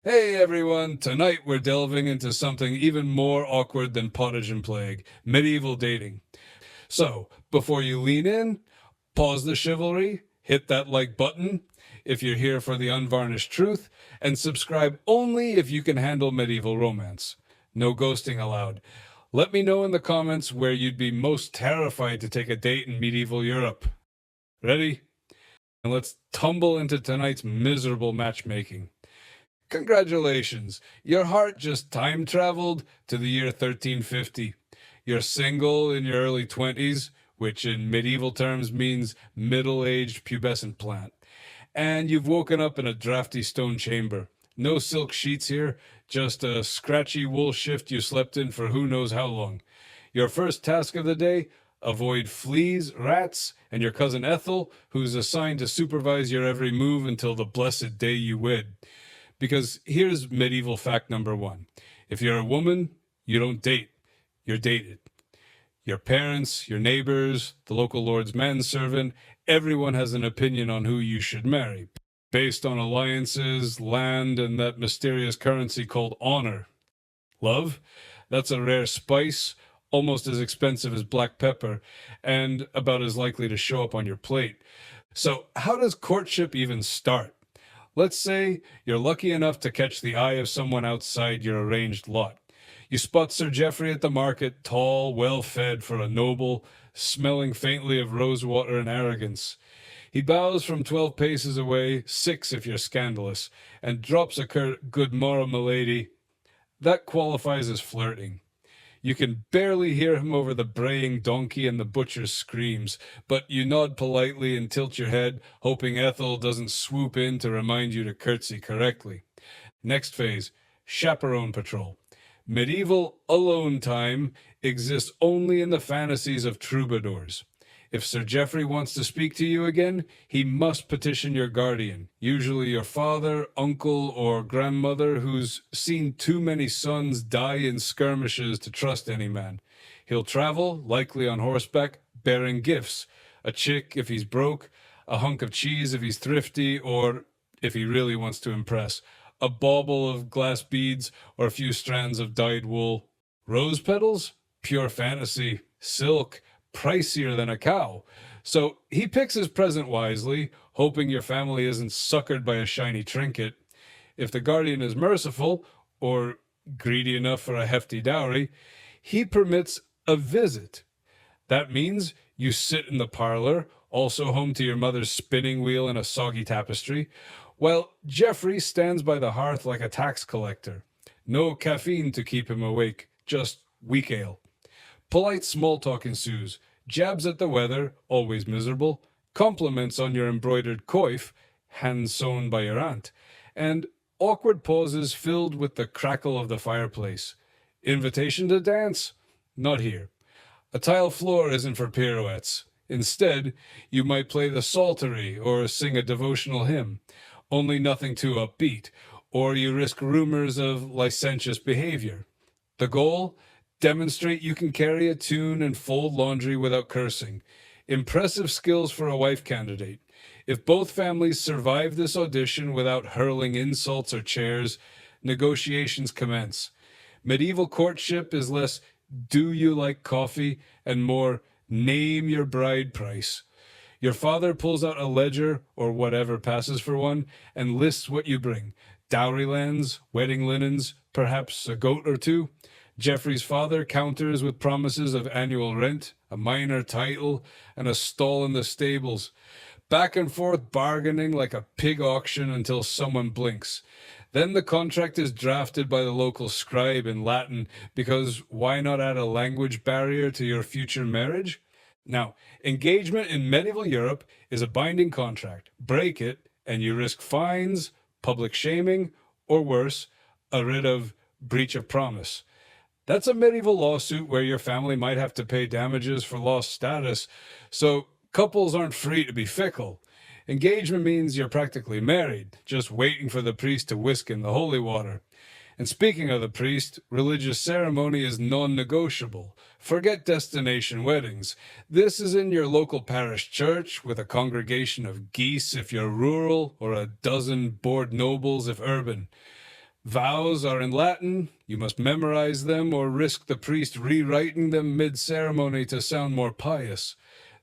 Hey everyone, tonight we're delving into something even more awkward than pottage and plague, medieval dating. So, before you lean in, pause the chivalry, hit that like button if you're here for the unvarnished truth, and subscribe only if you can handle medieval romance. No ghosting allowed. Let me know in the comments where you'd be most terrified to take a date in medieval Europe. Ready? And let's tumble into tonight's miserable matchmaking. Congratulations, your heart just time traveled to the year 1350. You're single in your early 20s, which in medieval terms means middle aged pubescent plant. And you've woken up in a drafty stone chamber. No silk sheets here, just a scratchy wool shift you slept in for who knows how long. Your first task of the day: avoid fleas, rats, and your cousin Ethel, who's assigned to supervise your every move until the blessed day you wed. Because here's medieval fact number one. If you're a woman, you don't date, you're dated. Your parents, your neighbors, the local lord's manservant, everyone has an opinion on who you should marry, based on alliances, land, and that mysterious currency called honor. Love? That's a rare spice, almost as expensive as black pepper, and about as likely to show up on your plate. So, how does courtship even start? Let's say you're lucky enough to catch the eye of someone outside your arranged lot. You spot Sir Geoffrey at the market, tall, well-fed for a noble, smelling faintly of rosewater and arrogance. He bows from 12 paces away, 6 if you're scandalous, and drops a curt "Good morrow, milady." That qualifies as flirting. You can barely hear him over the braying donkey and the butcher's screams, but you nod politely and tilt your head, hoping Ethel doesn't swoop in to remind you to curtsy correctly. Next phase, chaperone patrol. Medieval alone time exists only in the fantasies of troubadours. If Sir Geoffrey wants to speak to you again, he must petition your guardian, usually your father, uncle, or grandmother who's seen too many sons die in skirmishes to trust any man. He'll travel, likely on horseback, bearing gifts: a chick if he's broke, a hunk of cheese if he's thrifty, or, if he really wants to impress, a bauble of glass beads or a few strands of dyed wool. Rose petals? Pure fantasy. Silk? Pricier than a cow. So he picks his present wisely, hoping your family isn't suckered by a shiny trinket. If the guardian is merciful, or greedy enough for a hefty dowry, he permits a visit. That means you sit in the parlor, also home to your mother's spinning wheel and a soggy tapestry, while Geoffrey stands by the hearth like a tax collector. No caffeine to keep him awake, just weak ale. Polite small talk ensues, jabs at the weather, always miserable, compliments on your embroidered coif, hand sewn by your aunt, and awkward pauses filled with the crackle of the fireplace. Invitation to dance? Not here. A tile floor isn't for pirouettes. Instead, you might play the psaltery or sing a devotional hymn, only nothing too upbeat, or you risk rumors of licentious behavior. The goal? Demonstrate you can carry a tune and fold laundry without cursing. Impressive skills for a wife candidate. If both families survive this audition without hurling insults or chairs, negotiations commence. Medieval courtship is less "do you like coffee" and more "name your bride price." Your father pulls out a ledger, or whatever passes for one, and lists what you bring: dowry lands, wedding linens, perhaps a goat or two. Geoffrey's father counters with promises of annual rent, a minor title, and a stall in the stables. Back and forth bargaining like a pig auction until someone blinks. Then the contract is drafted by the local scribe in Latin, because why not add a language barrier to your future marriage? Now, engagement in medieval Europe is a binding contract. Break it, and you risk fines, public shaming, or worse, a writ of breach of promise. That's a medieval lawsuit where your family might have to pay damages for lost status, so couples aren't free to be fickle. Engagement means you're practically married, just waiting for the priest to whisk in the holy water. And speaking of the priest, religious ceremony is non-negotiable. Forget destination weddings. This is in your local parish church with a congregation of geese if you're rural, or a dozen bored nobles if urban. Vows are in Latin. You must memorize them or risk the priest rewriting them mid-ceremony to sound more pious.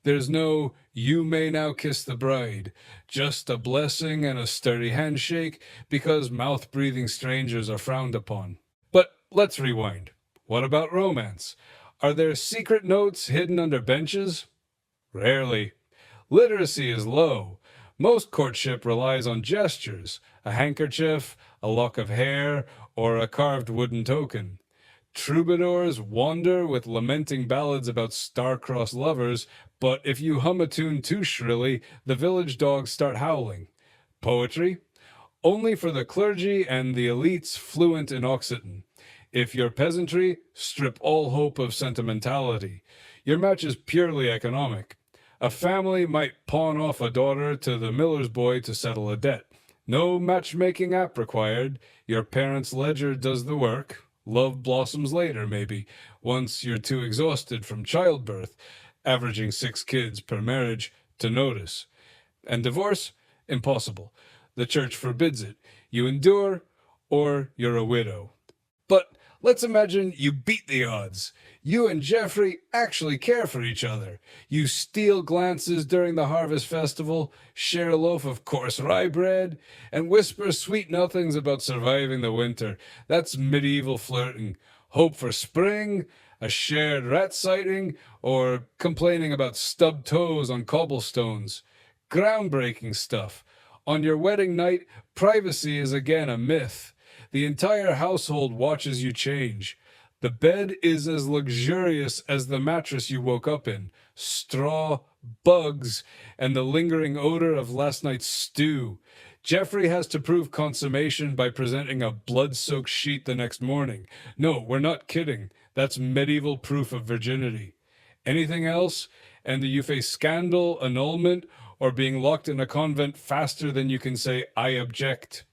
There's no, you may now kiss the bride, just a blessing and a sturdy handshake because mouth-breathing strangers are frowned upon. But let's rewind. What about romance? Are there secret notes hidden under benches? Rarely. Literacy is low. Most courtship relies on gestures, a handkerchief, a lock of hair, or a carved wooden token. Troubadours wander with lamenting ballads about star-crossed lovers, but if you hum a tune too shrilly, the village dogs start howling. Poetry? Only for the clergy and the elites fluent in Occitan. If you're peasantry, strip all hope of sentimentality. Your match is purely economic. A family might pawn off a daughter to the miller's boy to settle a debt. No matchmaking app required. Your parents' ledger does the work. Love blossoms later, maybe, once you're too exhausted from childbirth, averaging 6 kids per marriage, to notice. And divorce? Impossible. The church forbids it. You endure, or you're a widow. But let's imagine you beat the odds. You and Jeffrey actually care for each other. You steal glances during the harvest festival, share a loaf of coarse rye bread, and whisper sweet nothings about surviving the winter. That's medieval flirting. Hope for spring, a shared rat sighting, or complaining about stubbed toes on cobblestones. Groundbreaking stuff. On your wedding night, privacy is again a myth. The entire household watches you change. The bed is as luxurious as the mattress you woke up in. Straw, bugs, and the lingering odor of last night's stew. Jeffrey has to prove consummation by presenting a blood-soaked sheet the next morning. No, we're not kidding. That's medieval proof of virginity. Anything else, and you face scandal, annulment, or being locked in a convent faster than you can say, I object.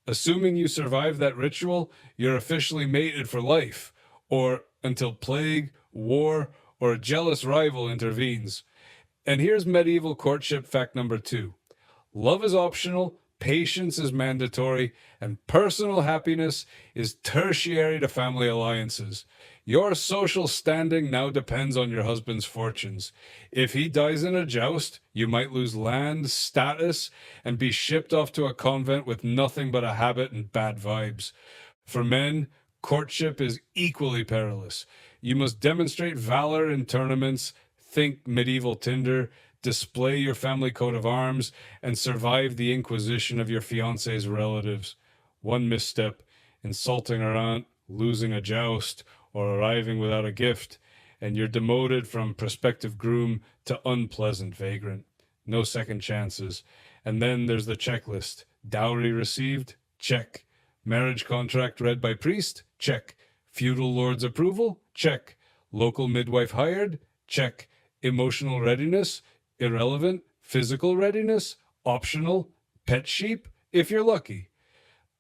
Assuming you survive that ritual, you're officially mated for life, or until plague, war, or a jealous rival intervenes. And here's medieval courtship fact number 2. Love is optional, patience is mandatory, and personal happiness is tertiary to family alliances. Your social standing now depends on your husband's fortunes. If he dies in a joust, you might lose land, status, and be shipped off to a convent with nothing but a habit and bad vibes. For men, courtship is equally perilous. You must demonstrate valor in tournaments, think medieval Tinder, display your family coat of arms, and survive the inquisition of your fiancé's relatives. One misstep, insulting her aunt, losing a joust, or arriving without a gift, and you're demoted from prospective groom to unpleasant vagrant. No second chances. And then there's the checklist. Dowry received? Check. Marriage contract read by priest? Check. Feudal lord's approval? Check. Local midwife hired? Check. Emotional readiness? Irrelevant. Physical readiness? Optional. Pet sheep? If you're lucky.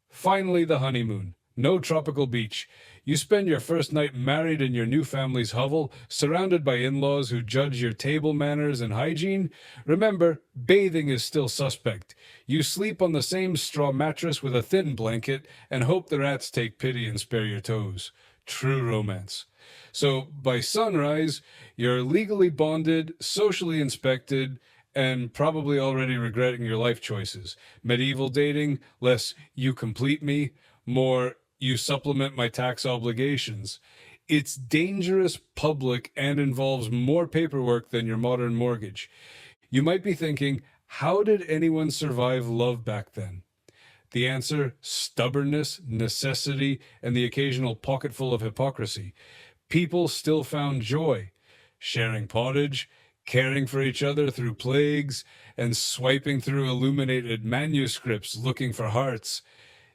Finally, the honeymoon. No tropical beach. You spend your first night married in your new family's hovel, surrounded by in-laws who judge your table manners and hygiene. Remember, bathing is still suspect. You sleep on the same straw mattress with a thin blanket and hope the rats take pity and spare your toes. True romance. So, by sunrise, you're legally bonded, socially inspected, and probably already regretting your life choices. Medieval dating, less you complete me, more you supplement my tax obligations. It's dangerous, public, and involves more paperwork than your modern mortgage. You might be thinking, how did anyone survive love back then? The answer, stubbornness, necessity, and the occasional pocketful of hypocrisy. People still found joy, sharing pottage, caring for each other through plagues, and swiping through illuminated manuscripts looking for hearts.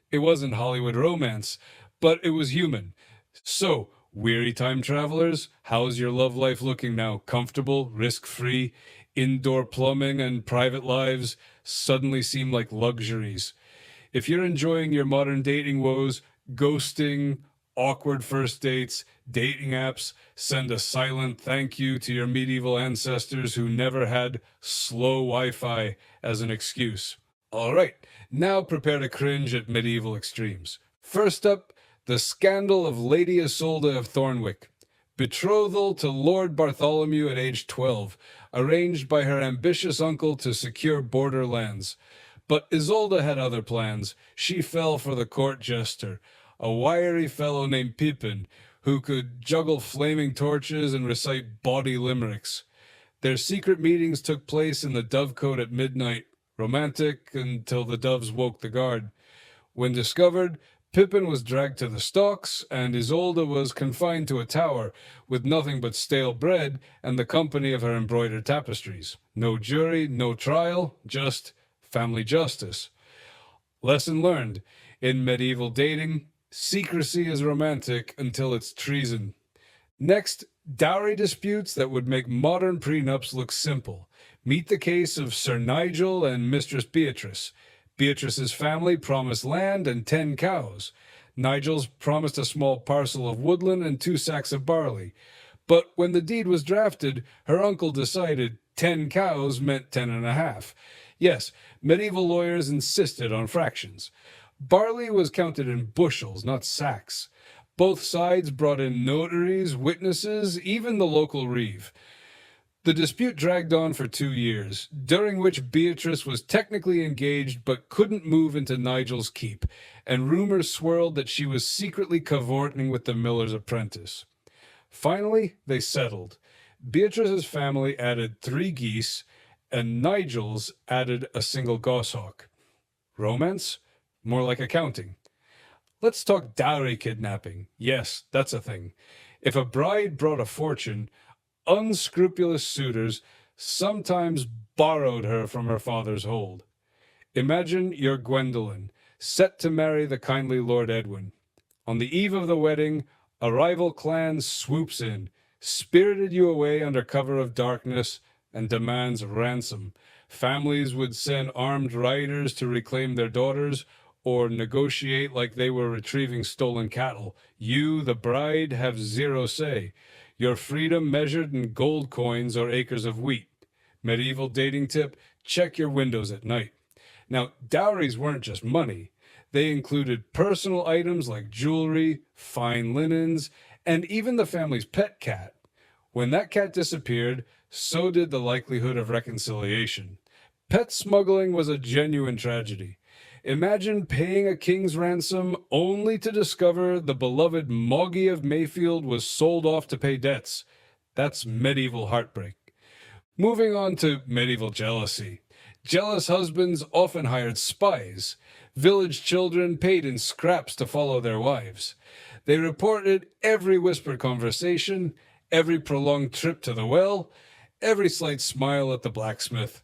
It wasn't Hollywood romance, but it was human. So, weary time travelers, how's your love life looking now? Comfortable, risk-free, indoor plumbing and private lives suddenly seem like luxuries. If you're enjoying your modern dating woes, ghosting, awkward first dates, dating apps, send a silent thank you to your medieval ancestors who never had slow Wi-Fi as an excuse. All right, now prepare to cringe at medieval extremes. First up, the scandal of Lady Isolde of Thornwick. Betrothal to Lord Bartholomew at age 12, arranged by her ambitious uncle to secure border lands. But Isolde had other plans. She fell for the court jester, a wiry fellow named Pippin, who could juggle flaming torches and recite bawdy limericks. Their secret meetings took place in the dovecote at midnight, romantic until the doves woke the guard. When discovered, Pippin was dragged to the stocks, and Isolde was confined to a tower with nothing but stale bread and the company of her embroidered tapestries. No jury, no trial, just family justice. Lesson learned. In medieval dating, secrecy is romantic until it's treason. Next, dowry disputes that would make modern prenups look simple. Meet the case of Sir Nigel and Mistress Beatrice. Beatrice's family promised land and 10 cows. Nigel's promised a small parcel of woodland and 2 sacks of barley. But when the deed was drafted, her uncle decided 10 cows meant 10 and a half. Yes, medieval lawyers insisted on fractions. Barley was counted in bushels, not sacks. Both sides brought in notaries, witnesses, even the local reeve. The dispute dragged on for 2 years, during which Beatrice was technically engaged but couldn't move into Nigel's keep, and rumors swirled that she was secretly cavorting with the miller's apprentice. Finally, they settled. Beatrice's family added 3 geese, and Nigel's added a single goshawk. Romance? More like accounting. Let's talk dowry kidnapping. Yes, that's a thing. If a bride brought a fortune, unscrupulous suitors sometimes borrowed her from her father's hold. Imagine you're Gwendolen, set to marry the kindly Lord Edwin. On the eve of the wedding, a rival clan swoops in, spirited you away under cover of darkness, and demands ransom. Families would send armed riders to reclaim their daughters, or negotiate like they were retrieving stolen cattle. You, the bride, have zero say. Your freedom measured in gold coins or acres of wheat. Medieval dating tip, check your windows at night. Now, dowries weren't just money. They included personal items like jewelry, fine linens, and even the family's pet cat. When that cat disappeared, so did the likelihood of reconciliation. Pet smuggling was a genuine tragedy. Imagine paying a king's ransom only to discover the beloved Moggy of Mayfield was sold off to pay debts. That's medieval heartbreak. Moving on to medieval jealousy. Jealous husbands often hired spies. Village children paid in scraps to follow their wives. They reported every whispered conversation, every prolonged trip to the well, every slight smile at the blacksmith.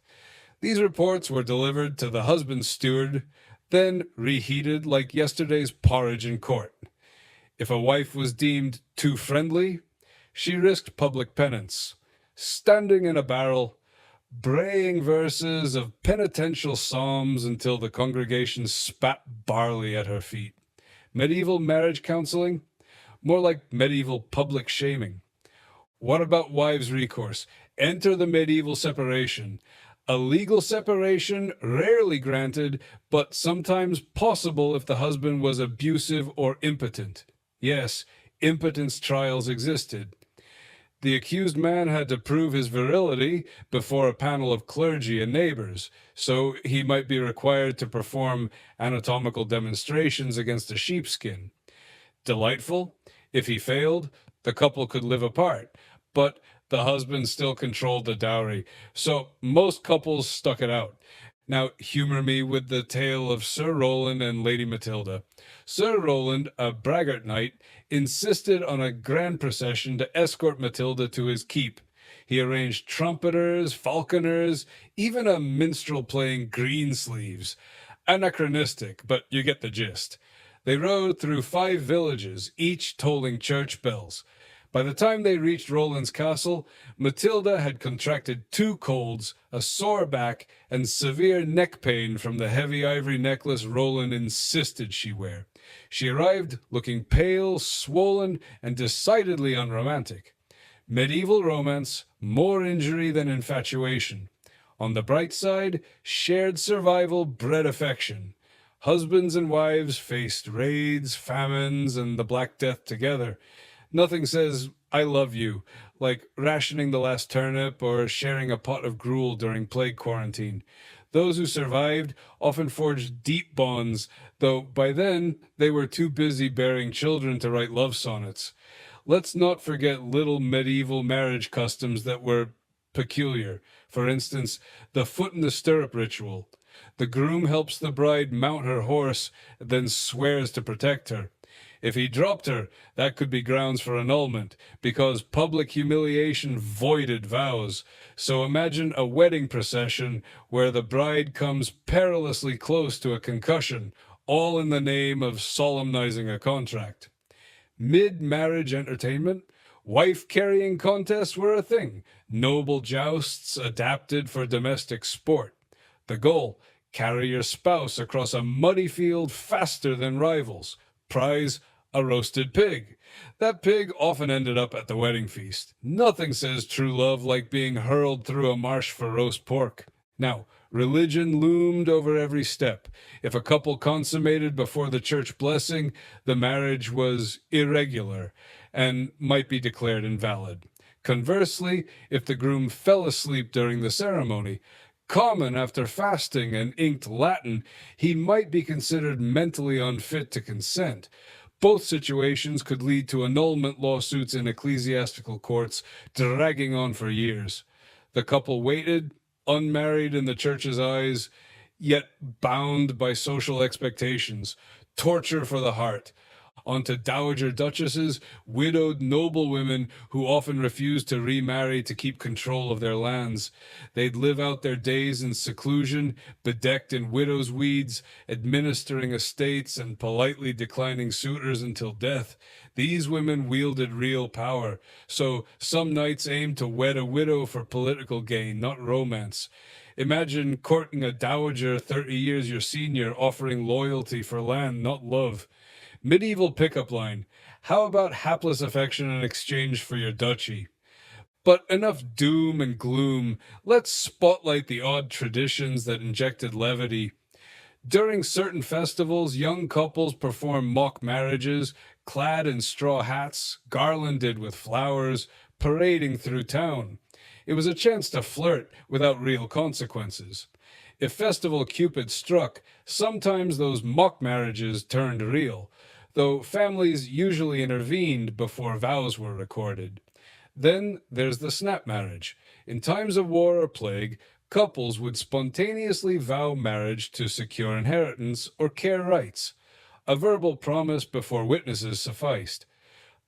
These reports were delivered to the husband's steward, then reheated like yesterday's porridge in court. If a wife was deemed too friendly, she risked public penance, standing in a barrel, braying verses of penitential psalms until the congregation spat barley at her feet. Medieval marriage counseling? More like medieval public shaming. What about wives' recourse? Enter the medieval separation. A legal separation rarely granted, but sometimes possible if the husband was abusive or impotent. Yes, impotence trials existed. The accused man had to prove his virility before a panel of clergy and neighbors, so he might be required to perform anatomical demonstrations against a sheepskin. Delightful? If he failed, the couple could live apart, but the husband still controlled the dowry, so most couples stuck it out. Now, humor me with the tale of Sir Roland and Lady Matilda. Sir Roland, a braggart knight, insisted on a grand procession to escort Matilda to his keep. He arranged trumpeters, falconers, even a minstrel playing greensleeves. Anachronistic, but you get the gist. They rode through 5 villages, each tolling church bells. By the time they reached Roland's castle, Matilda had contracted 2 colds, a sore back, and severe neck pain from the heavy ivory necklace Roland insisted she wear. She arrived looking pale, swollen, and decidedly unromantic. Medieval romance, more injury than infatuation. On the bright side, shared survival bred affection. Husbands and wives faced raids, famines, and the Black Death together. Nothing says, I love you, like rationing the last turnip or sharing a pot of gruel during plague quarantine. Those who survived often forged deep bonds, though by then they were too busy bearing children to write love sonnets. Let's not forget little medieval marriage customs that were peculiar. For instance, the foot in the stirrup ritual. The groom helps the bride mount her horse, then swears to protect her. If he dropped her, that could be grounds for annulment, because public humiliation voided vows. So imagine a wedding procession where the bride comes perilously close to a concussion, all in the name of solemnizing a contract. Mid-marriage entertainment, wife-carrying contests were a thing, noble jousts adapted for domestic sport. The goal, carry your spouse across a muddy field faster than rivals. Prize, a roasted pig. That pig often ended up at the wedding feast. Nothing says true love like being hurled through a marsh for roast pork. Now, religion loomed over every step. If a couple consummated before the church blessing, the marriage was irregular and might be declared invalid. Conversely, if the groom fell asleep during the ceremony, common after fasting and inked Latin, he might be considered mentally unfit to consent. Both situations could lead to annulment lawsuits in ecclesiastical courts, dragging on for years. The couple waited, unmarried in the church's eyes, yet bound by social expectations. Torture for the heart. Onto dowager duchesses, widowed noblewomen who often refused to remarry to keep control of their lands. They'd live out their days in seclusion, bedecked in widow's weeds, administering estates and politely declining suitors until death. These women wielded real power, so some knights aimed to wed a widow for political gain, not romance. Imagine courting a dowager 30 years your senior, offering loyalty for land, not love. Medieval pickup line. How about hapless affection in exchange for your duchy? But enough doom and gloom. Let's spotlight the odd traditions that injected levity. During certain festivals, young couples perform mock marriages, clad in straw hats, garlanded with flowers, parading through town. It was a chance to flirt without real consequences. If festival Cupid struck, sometimes those mock marriages turned real, though families usually intervened before vows were recorded. Then there's the snap marriage. In times of war or plague, couples would spontaneously vow marriage to secure inheritance or care rights. A verbal promise before witnesses sufficed.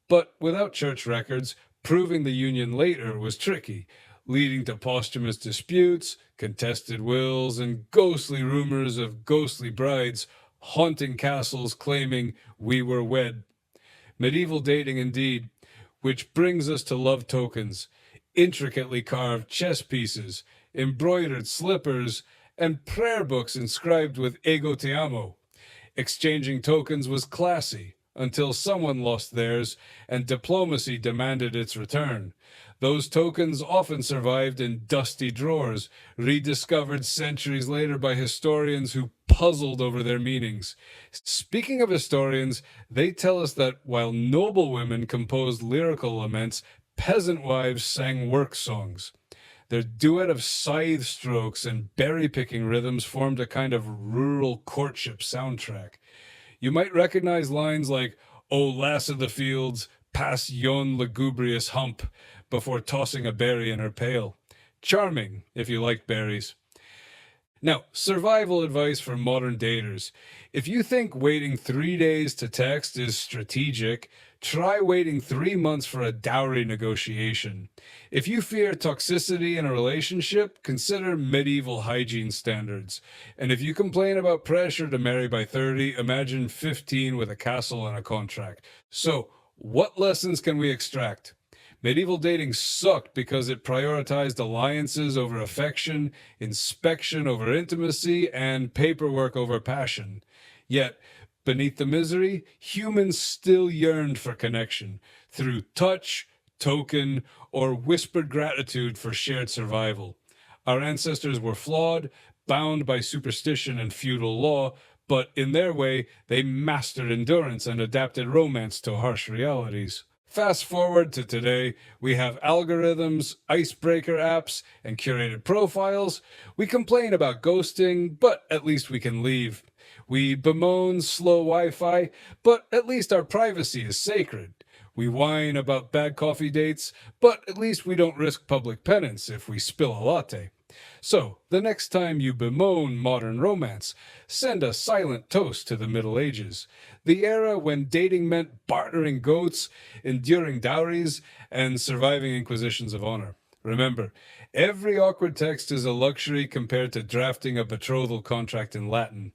But without church records, proving the union later was tricky, leading to posthumous disputes, contested wills, and ghostly rumors of ghostly brides haunting castles claiming we were wed. Medieval dating indeed, which brings us to love tokens, intricately carved chess pieces, embroidered slippers, and prayer books inscribed with Ego Te Amo. Exchanging tokens was classy until someone lost theirs and diplomacy demanded its return. Those tokens often survived in dusty drawers, rediscovered centuries later by historians who puzzled over their meanings. Speaking of historians, they tell us that while noblewomen composed lyrical laments, peasant wives sang work songs. Their duet of scythe strokes and berry-picking rhythms formed a kind of rural courtship soundtrack. You might recognize lines like, "O lass of the fields, pass yon lugubrious hump," before tossing a berry in her pail. Charming, if you like berries. Now, survival advice for modern daters. If you think waiting 3 days to text is strategic, try waiting 3 months for a dowry negotiation. If you fear toxicity in a relationship, consider medieval hygiene standards. And if you complain about pressure to marry by 30, imagine 15 with a castle and a contract. So, what lessons can we extract? Medieval dating sucked because it prioritized alliances over affection, inspection over intimacy, and paperwork over passion. Yet, beneath the misery, humans still yearned for connection through touch, token, or whispered gratitude for shared survival. Our ancestors were flawed, bound by superstition and feudal law, but in their way, they mastered endurance and adapted romance to harsh realities. Fast forward to today, we have algorithms, icebreaker apps, and curated profiles. We complain about ghosting, but at least we can leave. We bemoan slow Wi Fi, but at least our privacy is sacred. We whine about bad coffee dates, but at least we don't risk public penance if we spill a latte. So, the next time you bemoan modern romance, send a silent toast to the Middle Ages, the era when dating meant bartering goats, enduring dowries, and surviving inquisitions of honor. Remember, every awkward text is a luxury compared to drafting a betrothal contract in Latin.